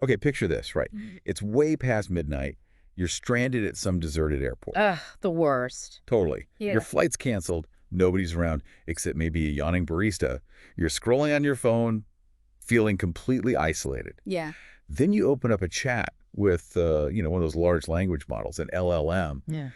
Okay, picture this, right? It's way past midnight. You're stranded at some deserted airport. Ugh, the worst. Totally. Your Yeah. flight's canceled. Nobody's around except maybe a yawning barista. You're scrolling on your phone, feeling completely isolated. Yeah. Then you open up a chat with, one of those large language models, an LLM, Yeah.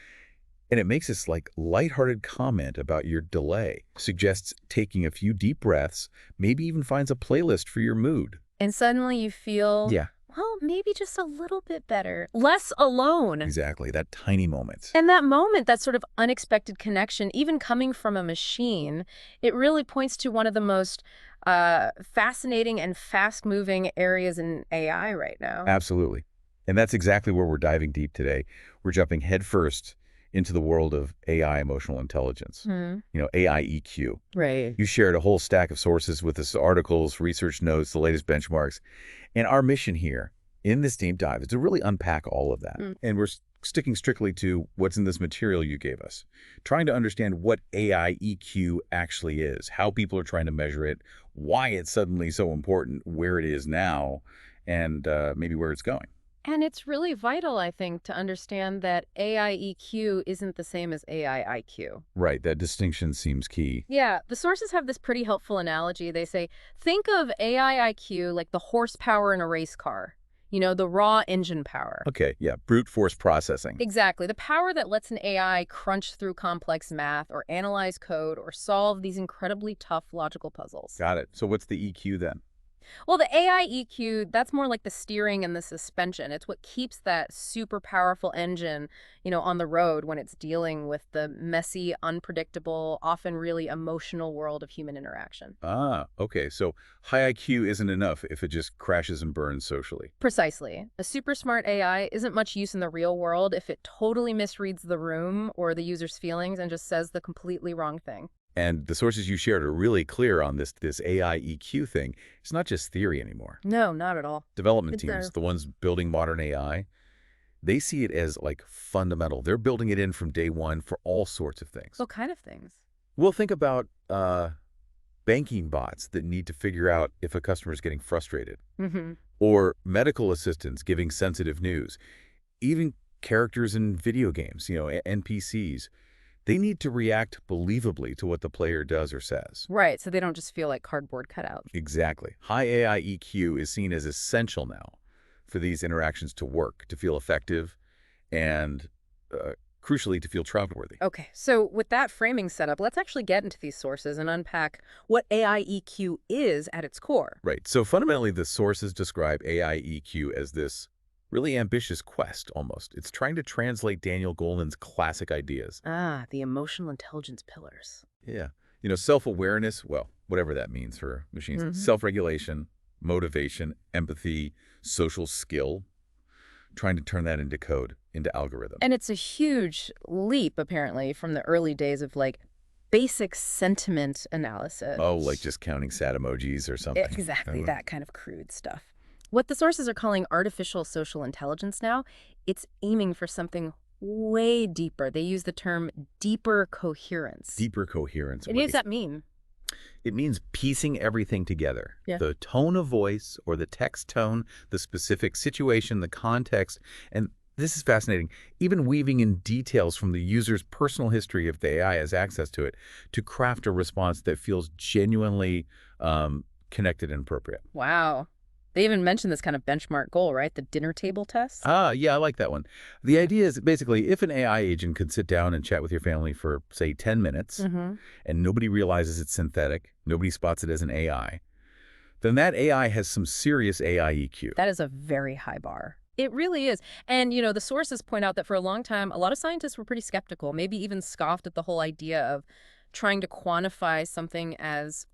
and it makes this like lighthearted comment about your delay, suggests taking a few deep breaths, maybe even finds a playlist for your mood. And suddenly you feel, Yeah, well, maybe just a little bit better, less alone. exactly. That tiny moment. And that moment, that sort of unexpected connection, even coming from a machine, it really points to one of the most fascinating and fast-moving areas in AI right now. Absolutely. And that's exactly where we're diving deep today. We're jumping headfirst into the world of AI emotional intelligence, AI EQ. Right. You shared a whole stack of sources with us, articles, research notes, the latest benchmarks. And our mission here in this deep dive is to really unpack all of that. And we're sticking strictly to what's in this material you gave us, trying to understand what AI EQ actually is, how people are trying to measure it, why it's suddenly so important, where it is now, and maybe where it's going. And it's really vital, I think, to understand that AI EQ isn't the same as AI IQ. Right, that distinction seems key. Yeah, the sources have this pretty helpful analogy. They say, think of AI IQ like the horsepower in a race car. You know, the raw engine power. Okay, yeah, brute force processing. Exactly. The power that lets an AI crunch through complex math or analyze code or solve these incredibly tough logical puzzles. Got it. So what's the EQ then? Well, the AI EQ, that's more like the steering and the suspension. It's what keeps that super powerful engine, on the road when it's dealing with the messy, unpredictable, often really emotional world of human interaction. Ah, okay. So high IQ isn't enough if it just crashes and burns socially. Precisely. A super smart AI isn't much use in the real world if it totally misreads the room or the user's feelings and just says the completely wrong thing. And the sources you shared are really clear on this AI EQ thing. It's not just theory anymore. No, not at all. Development It's teams, the ones building modern AI, they see it as like fundamental. They're building it in from day one for all sorts of things. What kind of things? Well, think about banking bots that need to figure out if a customer is getting frustrated, or medical assistants giving sensitive news, even characters in video games, NPCs. They need to react believably to what the player does or says. Right, so they don't just feel like cardboard cutouts. Exactly. High AI EQ is seen as essential now for these interactions to work, to feel effective, and crucially, to feel trustworthy. Okay, so with that framing set up, let's actually get into these sources and unpack what AI EQ is at its core. Right. So fundamentally, the sources describe AI EQ as this really ambitious quest, almost. It's trying to translate Daniel Goleman's classic ideas. Ah, the emotional intelligence pillars. Yeah. Self-awareness, well, whatever that means for machines. Self-regulation, motivation, empathy, social skill, trying to turn that into code, into algorithm. And it's a huge leap, apparently, from the early days of, basic sentiment analysis. Oh, like just counting sad emojis or something. Exactly, that kind of crude stuff. What the sources are calling artificial social intelligence now, it's aiming for something way deeper. They use the term deeper coherence. Deeper coherence. And what does that mean? It means piecing everything together. Yeah. The tone of voice or the text tone, the specific situation, the context, and this is fascinating, even weaving in details from the user's personal history if the AI has access to it to craft a response that feels genuinely connected and appropriate. Wow. They even mentioned this kind of benchmark goal, right? The dinner table test? Ah, yeah, I like that one. The idea is basically if an AI agent could sit down and chat with your family for, say, 10 minutes, and nobody realizes it's synthetic, nobody spots it as an AI, then that AI has some serious AI EQ. That is a very high bar. It really is. And, the sources point out that for a long time, a lot of scientists were pretty skeptical, maybe even scoffed at the whole idea of trying to quantify something as,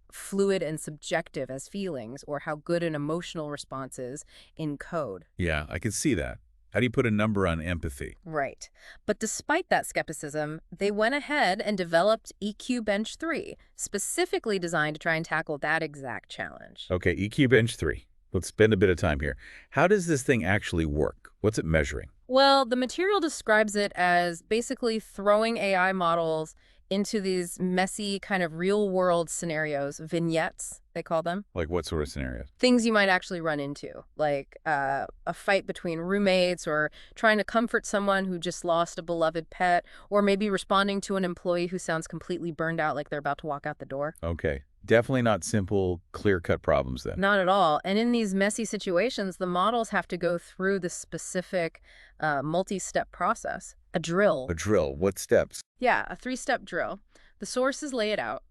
fluid and subjective as feelings or how good an emotional response is in code. Yeah, I can see that. How do you put a number on empathy? Right. But despite that skepticism, they went ahead and developed EQ Bench 3, specifically designed to try and tackle that exact challenge. Okay, EQ Bench 3. Let's spend a bit of time here. How does this thing actually work? What's it measuring? Well, the material describes it as basically throwing AI models into these messy kind of real-world scenarios, vignettes, they call them. Like what sort of scenarios? Things you might actually run into, like a fight between roommates, or trying to comfort someone who just lost a beloved pet, or maybe responding to an employee who sounds completely burned out, like they're about to walk out the door. Okay. Definitely not simple, clear-cut problems then. Not at all. And in these messy situations, the models have to go through the specific multi-step process, a drill. A drill. What steps? Yeah, a 3-step drill. The sources lay it out.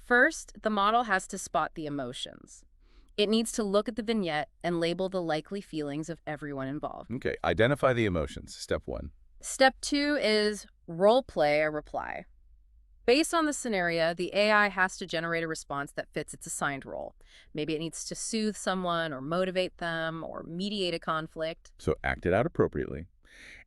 First, the model has to spot the emotions. It needs to look at the vignette and label the likely feelings of everyone involved. Okay. Identify the emotions. Step 1. Step 2 is role play a reply. Based on the scenario, the AI has to generate a response that fits its assigned role. Maybe it needs to soothe someone, or motivate them, or mediate a conflict. So act it out appropriately.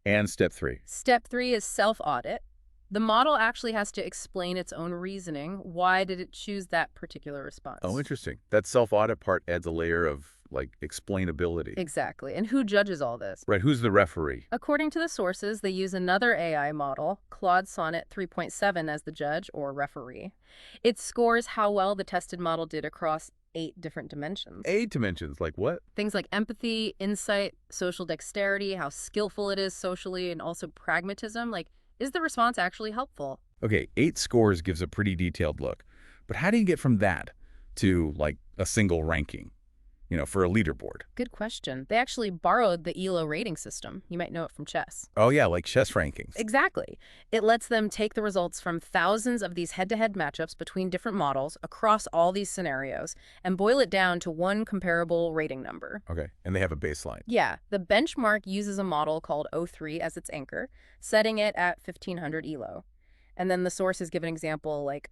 And step 3. Step 3 is self-audit. The model actually has to explain its own reasoning. Why did it choose that particular response? Oh, interesting. That self-audit part adds a layer of, like, explainability. Exactly. And who judges all this? Right. Who's the referee? According to the sources, they use another AI model, Claude Sonnet 3.7, as the judge or referee. It scores how well the tested model did across 8 different dimensions. 8 dimensions. Like what? Things like empathy, insight, social dexterity, how skillful it is socially, and also pragmatism. Like, is the response actually helpful? Okay, 8 scores gives a pretty detailed look. But how do you get from that to, like, a single ranking, for a leaderboard? Good question. They actually borrowed the ELO rating system. You might know it from chess. Oh, yeah, like chess rankings. Exactly. It lets them take the results from thousands of these head-to-head matchups between different models across all these scenarios and boil it down to one comparable rating number. Okay, and they have a baseline. Yeah, the benchmark uses a model called O3 as its anchor, setting it at 1500 ELO. And then the sources give an example like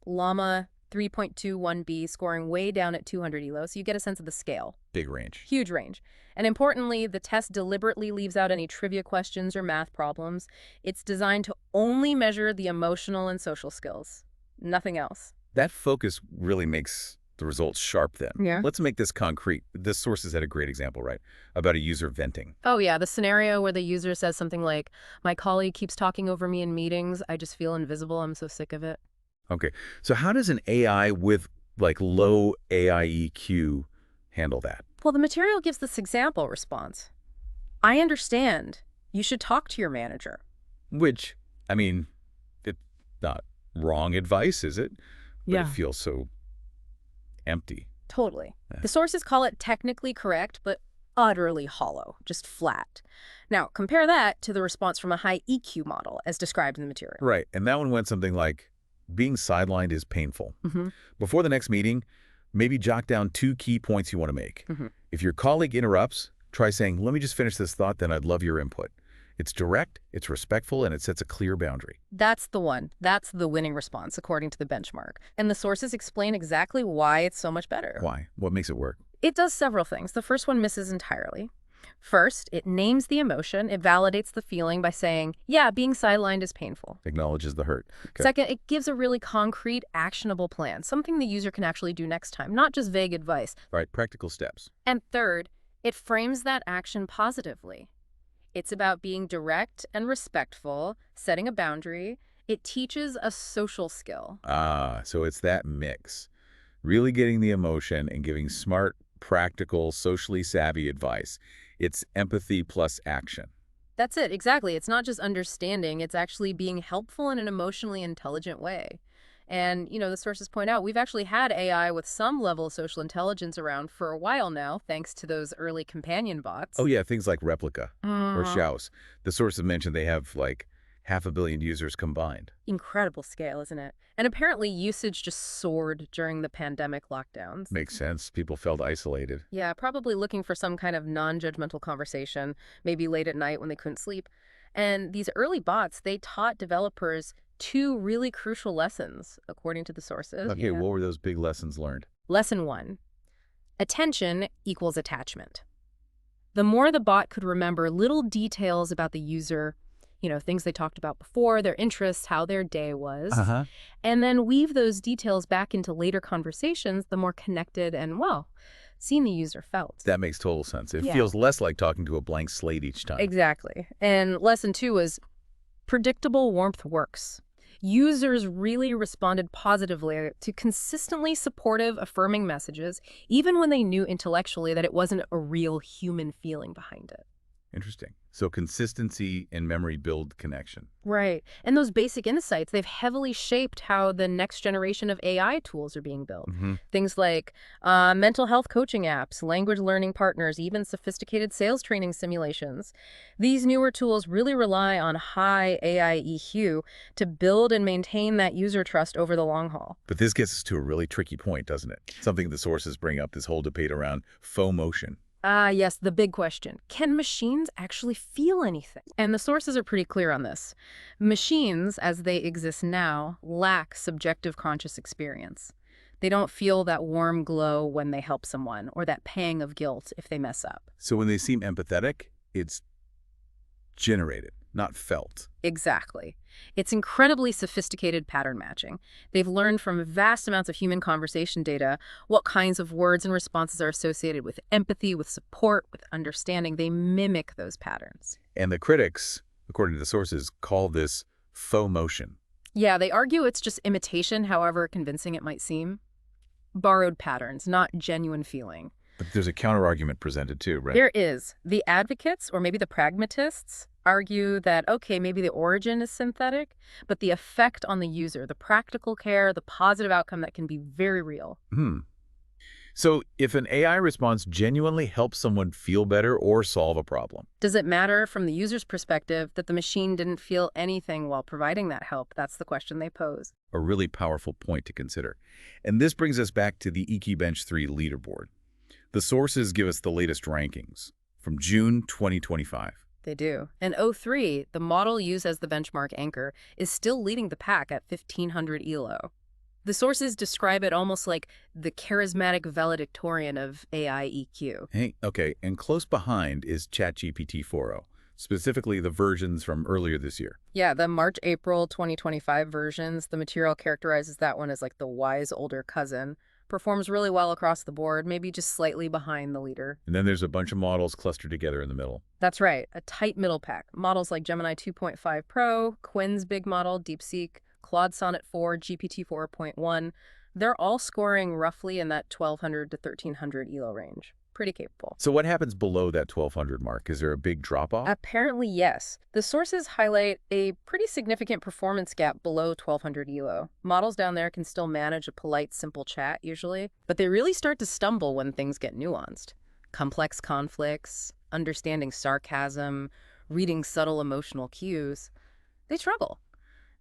Llama 3.21b scoring way down at 200 ELO, so you get a sense of the scale. Big range. Huge range. And importantly, the test deliberately leaves out any trivia questions or math problems. It's designed to only measure the emotional and social skills. Nothing else. That focus really makes the results sharp then. Yeah. Let's make this concrete. This source has had a great example, right? About a user venting. Oh, yeah. The scenario where the user says something like, "My colleague keeps talking over me in meetings. I just feel invisible. I'm so sick of it." Okay, so how does an AI with, like, low AI EQ handle that? Well, the material gives this example response. "I understand. You should talk to your manager." Which, I mean, it's not wrong advice, is it? But it feels so empty. Totally. Yeah. The sources call it technically correct, but utterly hollow, just flat. Now, compare that to the response from a high EQ model, as described in the material. Right, and that one went something like, being sidelined is painful. Mm-hmm. Before the next meeting, maybe jot down 2 key points you want to make. Mm-hmm. If your colleague interrupts, try saying, "Let me just finish this thought, then I'd love your input." It's direct, it's respectful, and it sets a clear boundary. That's the one. That's the winning response, according to the benchmark. And the sources explain exactly why it's so much better. Why? What makes it work? It does several things. The first one misses entirely. First, it names the emotion. It validates the feeling by saying, yeah, being sidelined is painful. Acknowledges the hurt. Okay. Second, it gives a really concrete, actionable plan, something the user can actually do next time, not just vague advice. Right, practical steps. And third, it frames that action positively. It's about being direct and respectful, setting a boundary. It teaches a social skill. Ah, so it's that mix. Really getting the emotion and giving smart, practical, socially savvy advice. It's empathy plus action. That's it, exactly. It's not just understanding, it's actually being helpful in an emotionally intelligent way. And, the sources point out, we've actually had AI with some level of social intelligence around for a while now, thanks to those early companion bots. Oh, yeah, things like Replika or Shouse. The sources mentioned they have, like, 500 million users combined. Incredible scale, isn't it? And apparently usage just soared during the pandemic lockdowns. Makes sense. People felt isolated. Yeah, probably looking for some kind of non-judgmental conversation, maybe late at night when they couldn't sleep. And these early bots, they taught developers 2 really crucial lessons, according to the sources. Okay, what were those big lessons learned? Lesson 1. Attention equals attachment. The more the bot could remember little details about the user, things they talked about before, their interests, how their day was, and then weave those details back into later conversations, the more connected and, seen the user felt. That makes total sense. It feels less like talking to a blank slate each time. Exactly. And lesson 2 was predictable warmth works. Users really responded positively to consistently supportive, affirming messages, even when they knew intellectually that it wasn't a real human feeling behind it. Interesting. So consistency and memory build connection. Right. And those basic insights, they've heavily shaped how the next generation of AI tools are being built. Hmm. Things like mental health coaching apps, language learning partners, even sophisticated sales training simulations. These newer tools really rely on high AI EQ to build and maintain that user trust over the long haul. But this gets us to a really tricky point, doesn't it? Something the sources bring up, this whole debate around faux motion. Ah, yes, the big question. Can machines actually feel anything? And the sources are pretty clear on this. Machines, as they exist now, lack subjective conscious experience. They don't feel that warm glow when they help someone, or that pang of guilt if they mess up. So when they seem empathetic, it's generated, not felt. Exactly. It's incredibly sophisticated pattern matching. They've learned from vast amounts of human conversation data what kinds of words and responses are associated with empathy, with support, with understanding. They mimic those patterns. And the critics, according to the sources, call this faux motion. Yeah, they argue it's just imitation, however convincing it might seem. Borrowed patterns, not genuine feeling. But there's a counterargument presented too, right? There is. The advocates, or maybe the pragmatists, argue that, okay, maybe the origin is synthetic, but the effect on the user, the practical care, the positive outcome, that can be very real. So if an AI response genuinely helps someone feel better or solve a problem, Does it matter from the user's perspective that the machine didn't feel anything while providing that help? That's the question they pose. a really powerful point to consider. And this brings us back to the EQ Bench 3 leaderboard. The sources give us the latest rankings from June 2025. They do. And O3, the model used as the benchmark anchor, is still leading the pack at 1,500 ELO. The sources describe it almost like the charismatic valedictorian of AI EQ. Hey, okay, and close behind is ChatGPT 4.0, specifically the versions from earlier this year. Yeah, the March-April 2025 versions, the material characterizes that one as like the wise older cousin. Performs really well across the board, maybe just slightly behind the leader. And then there's a bunch of models clustered together in the middle. That's right, a tight middle pack. Models like Gemini 2.5 Pro, Quinn's big model, DeepSeek, Claude Sonnet 4, GPT 4.1, they're all scoring roughly in that 1,200 to 1,300 ELO range. Pretty capable. So what happens below that 1,200 mark? Is there a big drop-off? Apparently, yes. The sources highlight a pretty significant performance gap below 1,200 ELO. Models down there can still manage a polite, simple chat, usually, but they really start to stumble when things get nuanced. Complex conflicts, understanding sarcasm, reading subtle emotional cues. They struggle.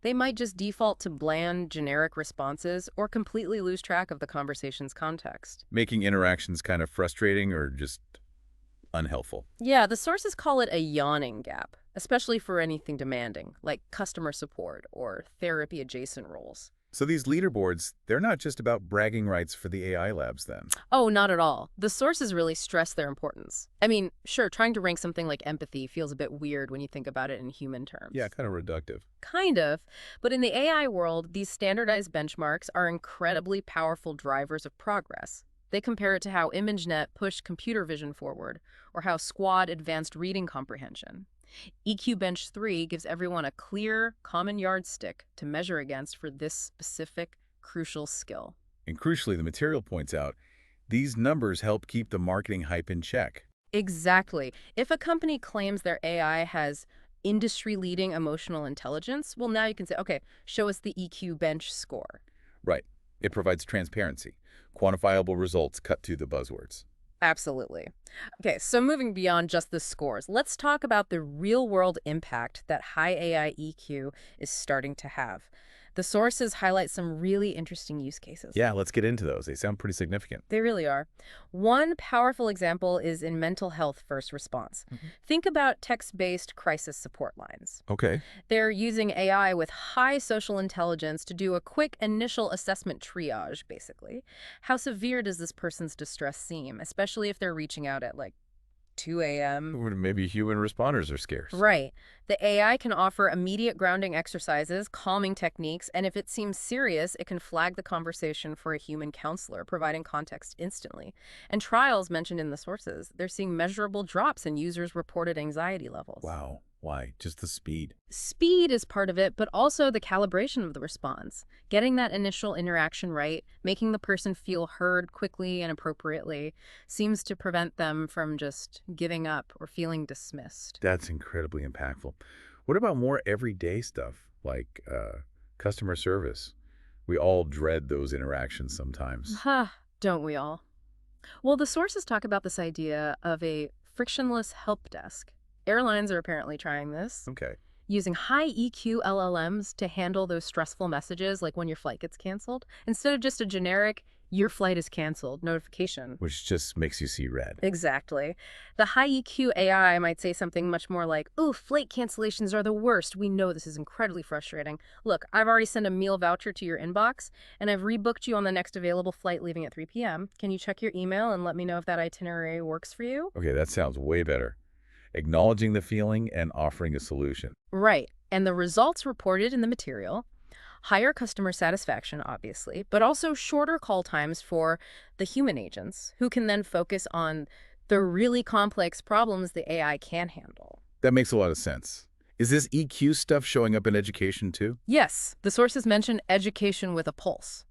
They might just default to bland, generic responses or completely lose track of the conversation's context. Making interactions kind of frustrating or just unhelpful. Yeah, the sources call it a yawning gap, especially for anything demanding, like customer support or therapy-adjacent roles. So these leaderboards, they're not just about bragging rights for the AI labs then. Oh, not at all. The sources really stress their importance. I mean, sure, trying to rank something like empathy feels a bit weird when you think about it in human terms. Yeah, kind of reductive. Kind of. But in the AI world, these standardized benchmarks are incredibly powerful drivers of progress. They compare it to how ImageNet pushed computer vision forward, or how Squad advanced reading comprehension. EQ Bench 3 gives everyone a clear, common yardstick to measure against for this specific, crucial skill. And crucially, the material points out, these numbers help keep the marketing hype in check. Exactly. If a company claims their AI has industry-leading emotional intelligence, well, now you can say, okay, show us the EQ Bench score. Right. It provides transparency, quantifiable results cut to the buzzwords. Absolutely. Okay, so moving beyond just the scores, let's talk about the real-world impact that high AI EQ is starting to have. The sources highlight some really interesting use cases. Yeah, let's get into those. They sound pretty significant. They really are. One powerful example is in mental health first response. Think about text-based crisis support lines. Okay. They're using AI with high social intelligence to do a quick initial assessment triage, basically. How severe does this person's distress seem, especially if they're reaching out at like 2 a.m.? Maybe human responders are scarce. Right. The AI can offer immediate grounding exercises, calming techniques, and if it seems serious, it can flag the conversation for a human counselor, providing context instantly. And trials mentioned in the sources, they're seeing measurable drops in users' reported anxiety levels. Wow. Why? Just the speed. Speed is part of it, but also the calibration of the response. Getting that initial interaction right, making the person feel heard quickly and appropriately, seems to prevent them from just giving up or feeling dismissed. That's incredibly impactful. What about more everyday stuff like customer service? We all dread those interactions sometimes. Huh, don't we all? Well, the sources talk about this idea of a frictionless help desk. Airlines are apparently trying this, Okay. using high EQ LLMs to handle those stressful messages like when your flight gets canceled, instead of just a generic, your flight is canceled notification. Which just makes you see red. Exactly. The high EQ AI might say something much more like, "Ooh, flight cancellations are the worst. We know this is incredibly frustrating. Look, I've already sent a meal voucher to your inbox, and I've rebooked you on the next available flight leaving at 3 p.m. Can you check your email and let me know if that itinerary works for you?" Okay, that sounds way better. Acknowledging the feeling and offering a solution. Right. And the results reported in the material: higher customer satisfaction, obviously, but also shorter call times for the human agents, who can then focus on the really complex problems the AI can handle. That makes a lot of sense. Is this EQ stuff showing up in education too? Yes, the sources mention education with a pulse.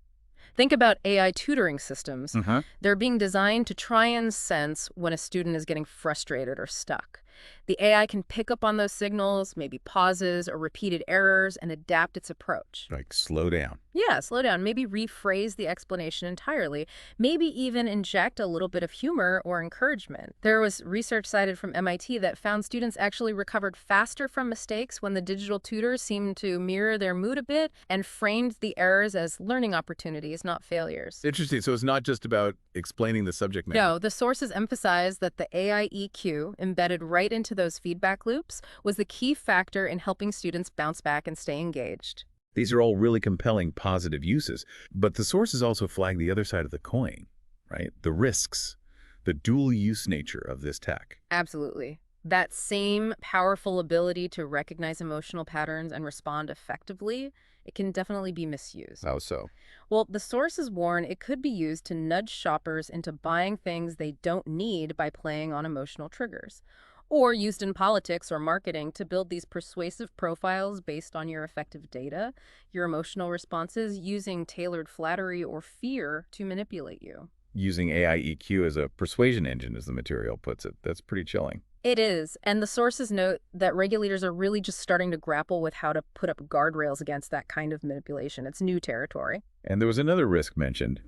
Think about AI tutoring systems. They're being designed to try and sense when a student is getting frustrated or stuck. The AI can pick up on those signals, maybe pauses or repeated errors, and adapt its approach. Like, slow down. Yeah, slow down. Maybe rephrase the explanation entirely. Maybe even inject a little bit of humor or encouragement. There was research cited from MIT that found students actually recovered faster from mistakes when the digital tutor seemed to mirror their mood a bit and framed the errors as learning opportunities, not failures. Interesting. So it's not just about explaining the subject matter. No, the sources emphasize that the AI EQ embedded right into those feedback loops was the key factor in helping students bounce back and stay engaged. These are all really compelling positive uses, but the sources also flag the other side of the coin, right? The risks, the dual-use nature of this tech. Absolutely. That same powerful ability to recognize emotional patterns and respond effectively, it can definitely be misused. How so? Well, the sources warn it could be used to nudge shoppers into buying things they don't need by playing on emotional triggers, or used in politics or marketing to build these persuasive profiles based on your affective data, your emotional responses, using tailored flattery or fear to manipulate you. Using AI EQ as a persuasion engine, as the material puts it. That's pretty chilling. It is, and the sources note that regulators are really just starting to grapple with how to put up guardrails against that kind of manipulation. It's new territory. And there was another risk mentioned,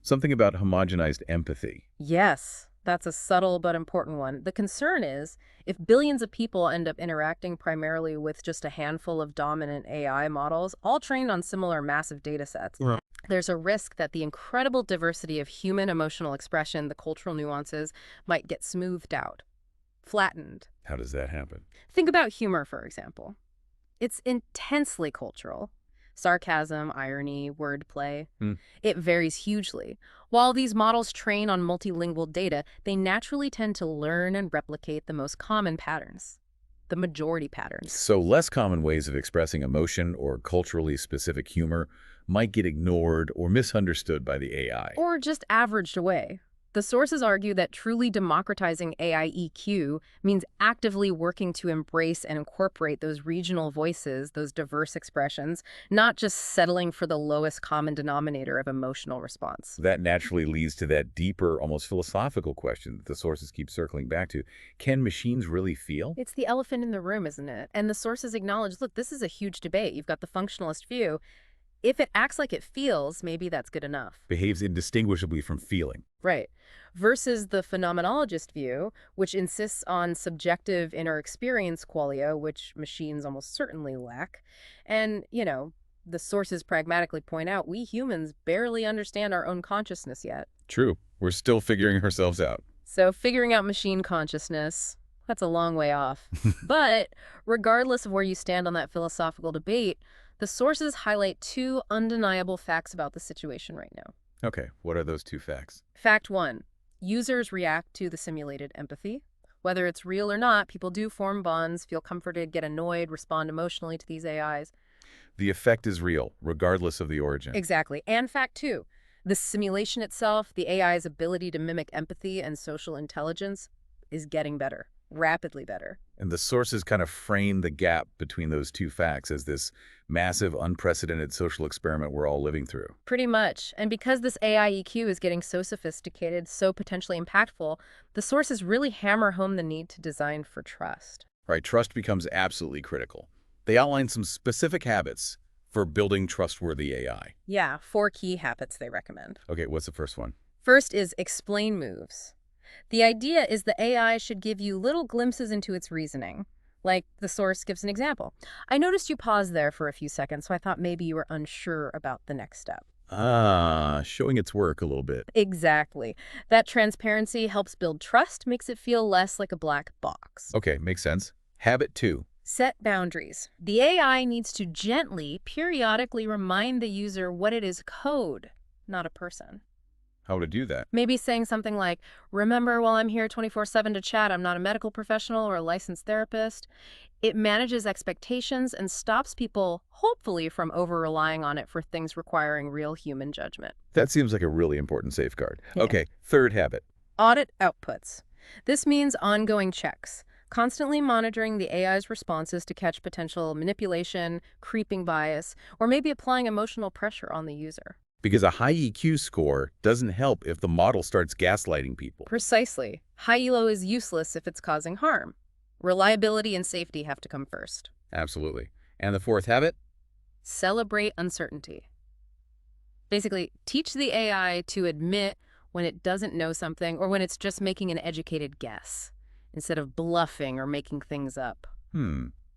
something about homogenized empathy. Yes, that's a subtle but important one. The concern is, if billions of people end up interacting primarily with just a handful of dominant AI models, all trained on similar massive data sets, there's a risk that the incredible diversity of human emotional expression, the cultural nuances, might get smoothed out, flattened. How does that happen? Think about humor, for example. It's intensely cultural. Sarcasm, irony, wordplay. It varies hugely. While these models train on multilingual data, they naturally tend to learn and replicate the most common patterns, the majority patterns. So less common ways of expressing emotion or culturally specific humor might get ignored or misunderstood by the AI. Or just averaged away. The sources argue that truly democratizing AI EQ means actively working to embrace and incorporate those regional voices, those diverse expressions, not just settling for the lowest common denominator of emotional response. That naturally leads to that deeper, almost philosophical question that the sources keep circling back to. Can machines really feel? It's the elephant in the room, isn't it? And the sources acknowledge, look, this is a huge debate. You've got the functionalist view. If it acts like it feels, maybe that's good enough. Behaves indistinguishably from feeling. Right. Versus the phenomenologist view, which insists on subjective inner experience qualia, which machines almost certainly lack. And, the sources pragmatically point out we humans barely understand our own consciousness yet. True. We're still figuring ourselves out. So figuring out machine consciousness, that's a long way off. But regardless of where you stand on that philosophical debate, the sources highlight two undeniable facts about the situation right now. Okay, what are those two facts? Fact one, users react to the simulated empathy. Whether it's real or not, people do form bonds, feel comforted, get annoyed, respond emotionally to these AIs. The effect is real, regardless of the origin. Exactly. And fact two, the simulation itself, the AI's ability to mimic empathy and social intelligence, is getting better. rapidly better. And the sources kind of frame the gap between those two facts as this massive, unprecedented social experiment we're all living through. Pretty much. And because this AI EQ is getting so sophisticated, so potentially impactful, the sources really hammer home the need to design for trust. Right, trust becomes absolutely critical. They outline some specific habits for building trustworthy AI. Yeah, 4 key habits they recommend. Okay, what's the first one? First is explain moves. The idea is the AI should give you little glimpses into its reasoning. Like the source gives an example. I noticed you paused there for a few seconds, so I thought maybe you were unsure about the next step. Ah, showing its work a little bit. Exactly. That transparency helps build trust, makes it feel less like a black box. Okay, makes sense. Habit 2. Set boundaries. The AI needs to gently, periodically remind the user what it is code, not a person. How to do that? Maybe saying something like, remember, while I'm here 24/7 to chat, I'm not a medical professional or a licensed therapist. It manages expectations and stops people, hopefully, from over-relying on it for things requiring real human judgment. That seems like a really important safeguard. Yeah. Okay, third habit. Audit outputs. This means ongoing checks, constantly monitoring the AI's responses to catch potential manipulation, creeping bias, or maybe applying emotional pressure on the user. Because a high EQ score doesn't help if the model starts gaslighting people. Precisely. High elo is useless if it's causing harm. Reliability and safety have to come first. Absolutely. And the fourth habit? Celebrate uncertainty. Basically, teach the AI to admit when it doesn't know something or when it's just making an educated guess, instead of bluffing or making things up.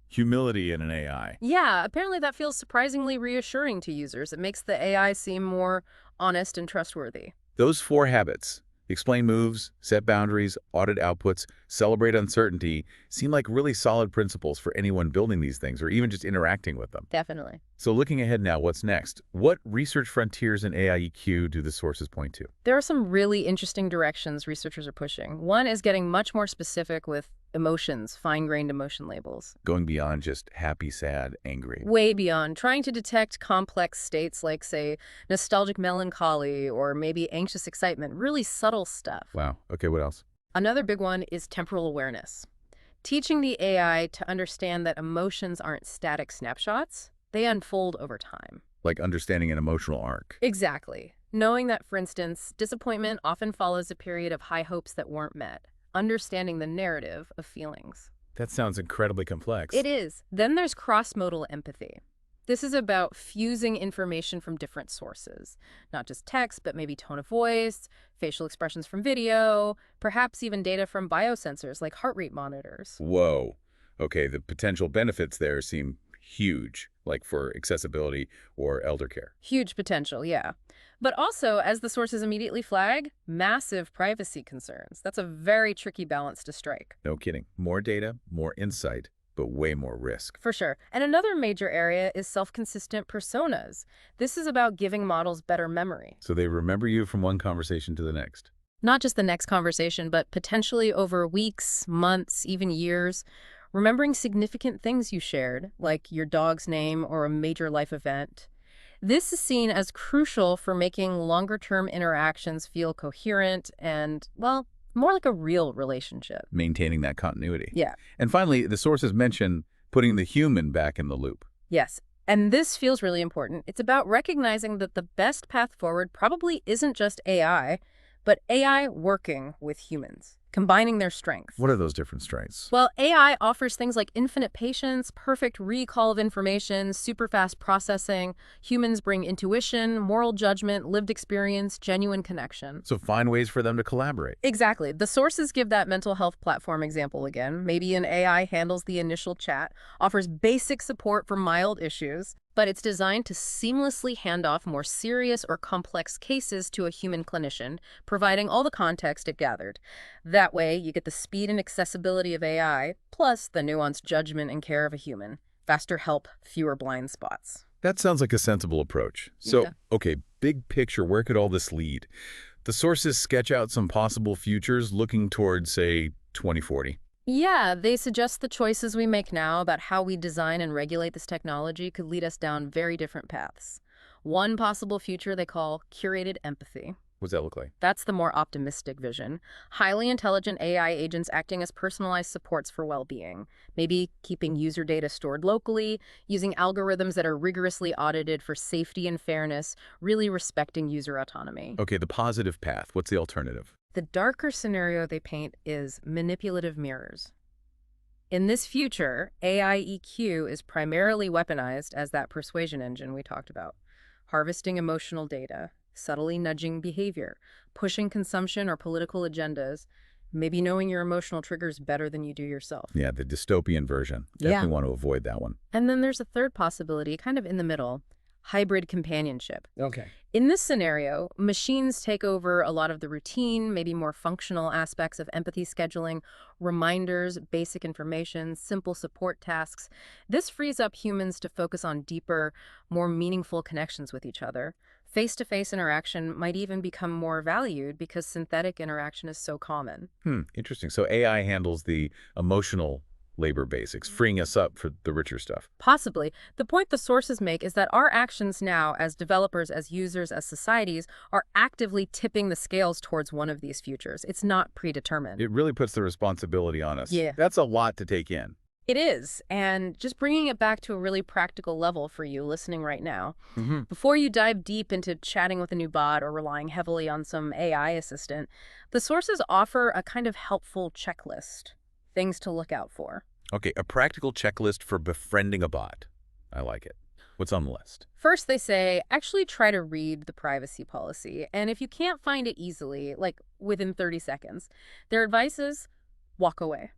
Humility in an AI. Yeah, apparently that feels surprisingly reassuring to users. It makes the AI seem more honest and trustworthy. Those 4 habits, explain moves, set boundaries, audit outputs, celebrate uncertainty, seem like really solid principles for anyone building these things or even just interacting with them. Definitely. So looking ahead now, what's next? What research frontiers in AI EQ do the sources point to? There are some really interesting directions researchers are pushing. One is getting much more specific with emotions, fine-grained emotion labels. Going beyond just happy, sad, angry. Way beyond, trying to detect complex states like, say, nostalgic melancholy or maybe anxious excitement, really subtle stuff. Wow. Okay, what else? Another big one is temporal awareness. Teaching the AI to understand that emotions aren't static snapshots, they unfold over time. Like understanding an emotional arc. Exactly. Knowing that, for instance, disappointment often follows a period of high hopes that weren't met. Understanding the narrative of feelings. That sounds incredibly complex. It is. Then there's cross-modal empathy. This is about fusing information from different sources, not just text, but maybe tone of voice, facial expressions from video, perhaps even data from biosensors like heart rate monitors. Whoa. Okay, the potential benefits there seem huge, like for accessibility or elder care. Huge potential, yeah. But also, as the sources immediately flag, massive privacy concerns. That's a very tricky balance to strike. No kidding. More data, more insight, but way more risk. For sure. And another major area is self-consistent personas. This is about giving models better memory. So they remember you from one conversation to the next. Not just the next conversation, but potentially over weeks, months, even years. Remembering significant things you shared, like your dog's name or a major life event. This is seen as crucial for making longer-term interactions feel coherent and, well, more like a real relationship. Maintaining that continuity. Yeah. And finally, the sources mention putting the human back in the loop. Yes. And this feels really important. It's about recognizing that the best path forward probably isn't just AI, but AI working with humans, combining their strengths. What are those different strengths? Well, AI offers things like infinite patience, perfect recall of information, super fast processing. Humans bring intuition, moral judgment, lived experience, genuine connection. So find ways for them to collaborate. Exactly. The sources give that mental health platform example again. Maybe an AI handles the initial chat, offers basic support for mild issues, but it's designed to seamlessly hand off more serious or complex cases to a human clinician, providing all the context it gathered. That way, you get the speed and accessibility of AI, plus the nuanced judgment and care of a human. Faster help, fewer blind spots. That sounds like a sensible approach. So, Yeah. okay, big picture, where could all this lead? The sources sketch out some possible futures looking towards, say, 2040. Yeah, they suggest the choices we make now about how we design and regulate this technology could lead us down very different paths. One possible future they call curated empathy. What does that look like? That's the more optimistic vision. Highly intelligent AI agents acting as personalized supports for well-being. Maybe keeping user data stored locally, using algorithms that are rigorously audited for safety and fairness, really respecting user autonomy. Okay, the positive path. What's the alternative? The darker scenario they paint is manipulative mirrors. In this future, AI EQ is primarily weaponized as that persuasion engine we talked about, harvesting emotional data, subtly nudging behavior, pushing consumption or political agendas, maybe knowing your emotional triggers better than you do yourself. Yeah, the dystopian version. Definitely want to avoid that one. And then there's a third possibility, kind of in the middle, hybrid companionship. Okay. In this scenario, machines take over a lot of the routine, maybe more functional aspects of empathy scheduling, reminders, basic information, simple support tasks. This frees up humans to focus on deeper, more meaningful connections with each other. Face-to-face interaction might even become more valued because synthetic interaction is so common. Interesting. So AI handles the emotional labor basics, freeing us up for the richer stuff. Possibly. The point the sources make is that our actions now, as developers, as users, as societies, are actively tipping the scales towards one of these futures. It's not predetermined. It really puts the responsibility on us. Yeah. That's a lot to take in. It is. And just bringing it back to a really practical level for you listening right now, before you dive deep into chatting with a new bot or relying heavily on some AI assistant, the sources offer a kind of helpful checklist, things to look out for. Okay, a practical checklist for befriending a bot. I like it. What's on the list? First, they say, actually try to read the privacy policy. And if you can't find it easily, like within 30 seconds, their advice is walk away.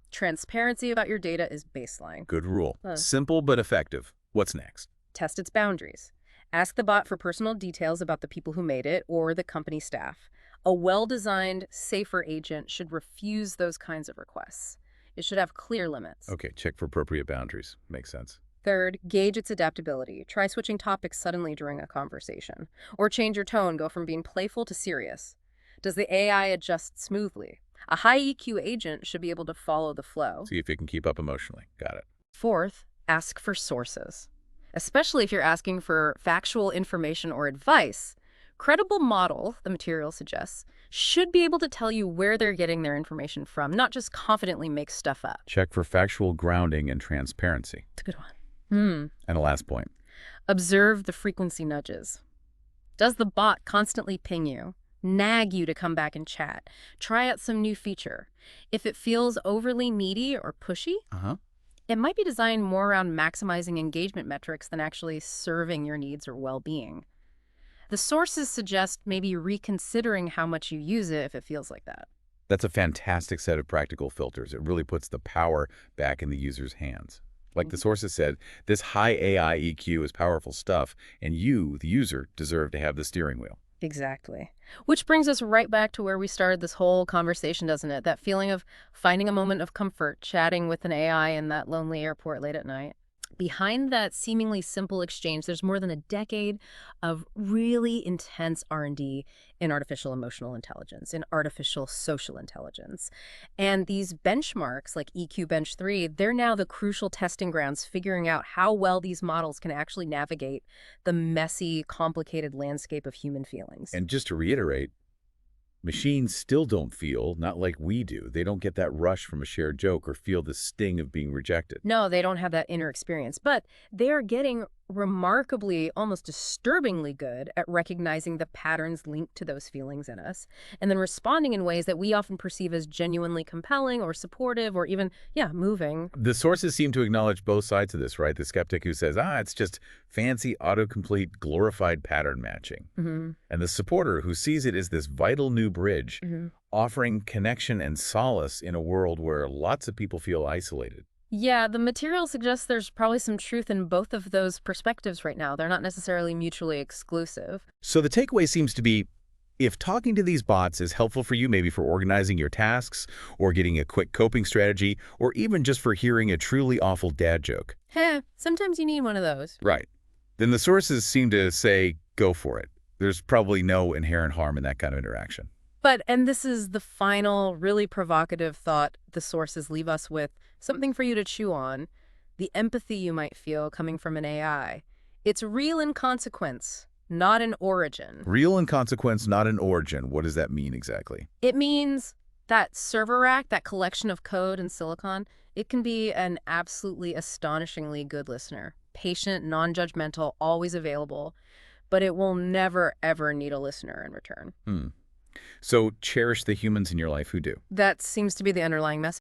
Transparency about your data is baseline. Good rule. Simple but effective. What's next? Test its boundaries. Ask the bot for personal details about the people who made it or the company staff. A well-designed, safer agent should refuse those kinds of requests. It should have clear limits. Okay, check for appropriate boundaries. Makes sense. Third, gauge its adaptability. Try switching topics suddenly during a conversation. Or change your tone, go from being playful to serious. Does the AI adjust smoothly? A high EQ agent should be able to follow the flow. See if it can keep up emotionally. Got it. Fourth, ask for sources. Especially if you're asking for factual information or advice. Credible model, the material suggests, should be able to tell you where they're getting their information from, not just confidently make stuff up. Check for factual grounding and transparency. It's a good one. And a last point. Observe the frequency nudges. Does the bot constantly ping you, nag you to come back and chat, try out some new feature? If it feels overly needy or pushy, it might be designed more around maximizing engagement metrics than actually serving your needs or well-being. The sources suggest maybe reconsidering how much you use it if it feels like that. That's a fantastic set of practical filters. It really puts the power back in the user's hands. Like the sources said, this high AI EQ is powerful stuff, and you, the user, deserve to have the steering wheel. Exactly. Which brings us right back to where we started this whole conversation, doesn't it? That feeling of finding a moment of comfort, chatting with an AI in that lonely airport late at night. Behind that seemingly simple exchange, there's more than a decade of really intense R&D in artificial emotional intelligence, in artificial social intelligence. And these benchmarks, like EQ Bench 3, they're now the crucial testing grounds figuring out how well these models can actually navigate the messy, complicated landscape of human feelings. And just to reiterate, machines still don't feel, not like we do. They don't get that rush from a shared joke or feel the sting of being rejected. No, they don't have that inner experience, but they are getting remarkably, almost disturbingly good at recognizing the patterns linked to those feelings in us, and then responding in ways that we often perceive as genuinely compelling or supportive or even, moving. The sources seem to acknowledge both sides of this, right? The skeptic who says, it's just fancy autocomplete glorified pattern matching. And the supporter who sees it as this vital new bridge, offering connection and solace in a world where lots of people feel isolated. Yeah, the material suggests there's probably some truth in both of those perspectives right now. They're not necessarily mutually exclusive. So the takeaway seems to be, if talking to these bots is helpful for you, maybe for organizing your tasks, or getting a quick coping strategy, or even just for hearing a truly awful dad joke. Sometimes you need one of those. Right. Then the sources seem to say, go for it. There's probably no inherent harm in that kind of interaction. But, and this is the final, really provocative thought the sources leave us with, something for you to chew on, the empathy you might feel coming from an AI. It's real in consequence, not an origin. Real in consequence, not in origin. What does that mean exactly? It means that server rack, that collection of code and silicon, it can be an absolutely astonishingly good listener. Patient, non-judgmental, always available, but it will never, ever need a listener in return. So cherish the humans in your life who do. That seems to be the underlying message.